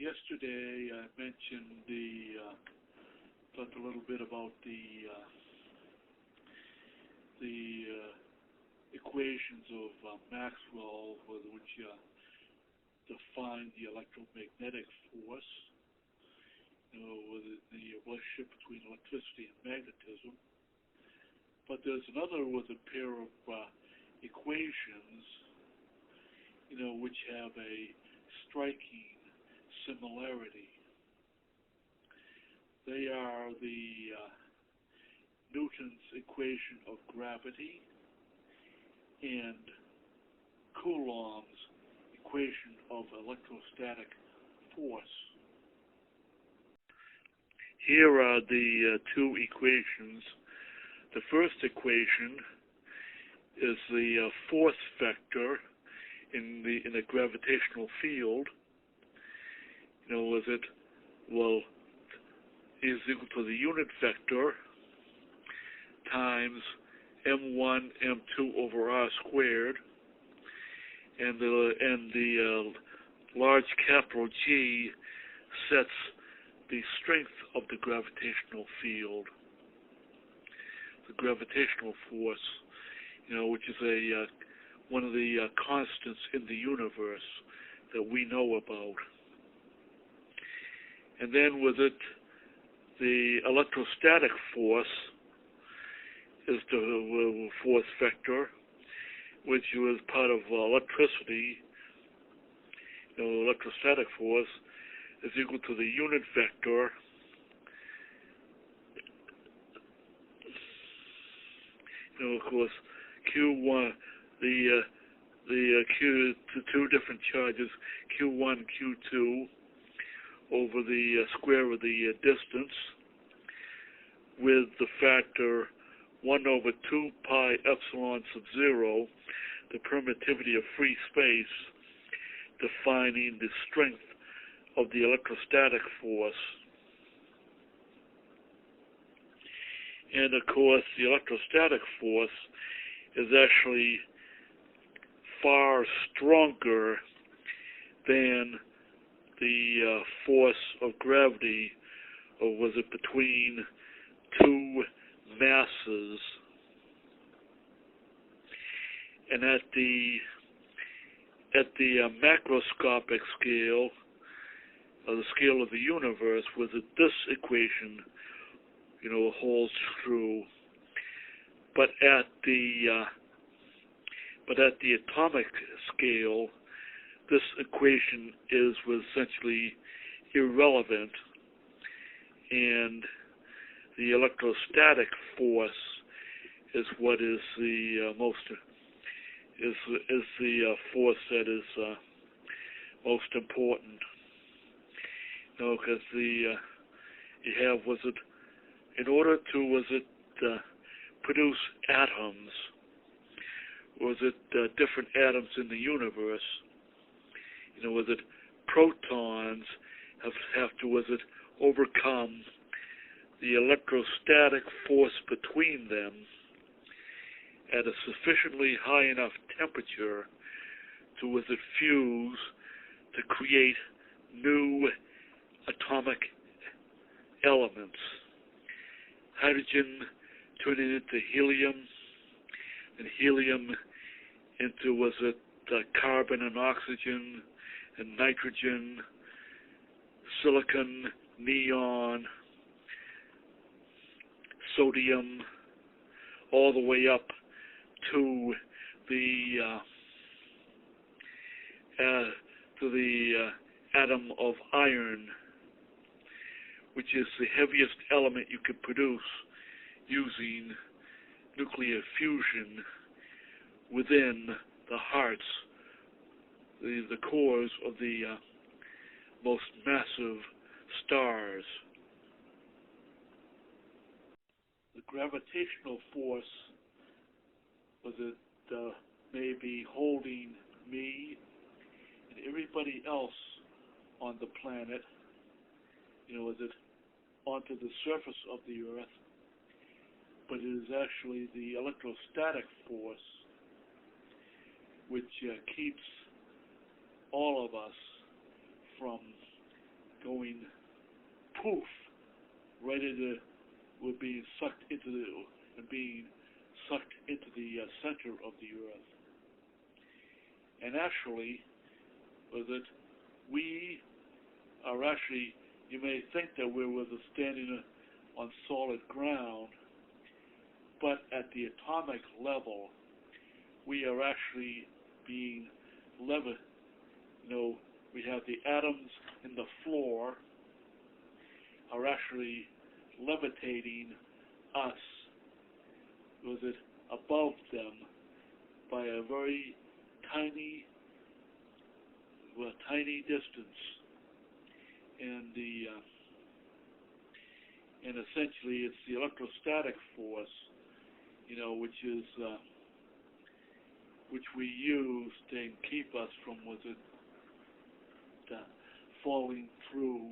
Yesterday I mentioned talked a little bit about the equations of Maxwell, which define the electromagnetic force, with the relationship between electricity and magnetism. But there's another with a pair of equations, which have a striking similarity. They are the Newton's equation of gravity and Coulomb's equation of electrostatic force. Here are the two equations. The first equation is the force vector in a gravitational field. Is equal to the unit vector times m1 m2 over r squared, and the large capital G sets the strength of the gravitational field, the gravitational force, which is one of the constants in the universe that we know about. And then with it, the electrostatic force is the force vector, which is part of electricity. Electrostatic force is equal to the unit vector of course Q1, the two different charges, Q1 and Q2, over the square of the distance, with the factor 1 over 2 pi epsilon sub 0, the permittivity of free space, defining the strength of the electrostatic force. And of course, the electrostatic force is actually far stronger than the force of gravity, or was it between two masses. And at the macroscopic scale, or the scale of the universe, was it this equation, holds true. But at the atomic scale, this equation was essentially irrelevant, and the electrostatic force is what is the force that is most important. Because you have, in order to produce atoms, different atoms in the universe, protons have to overcome the electrostatic force between them at a sufficiently high enough temperature to fuse to create new atomic elements. Hydrogen turning into helium, and helium into carbon and oxygen and nitrogen, silicon, neon, sodium, all the way up to the atom of iron, which is the heaviest element you could produce using nuclear fusion within the hearts, the cores of the most massive stars. The gravitational force may be holding me and everybody else on the planet, onto the surface of the Earth, but it is actually the electrostatic force which keeps all of us from going poof right into, we're being sucked into the center of the earth. And actually, we are actually, you may think that we're standing on solid ground, but at the atomic level, we are actually being we have the atoms in the floor are actually levitating us above them by a very tiny distance, and essentially it's the electrostatic force, which we use to keep us from falling through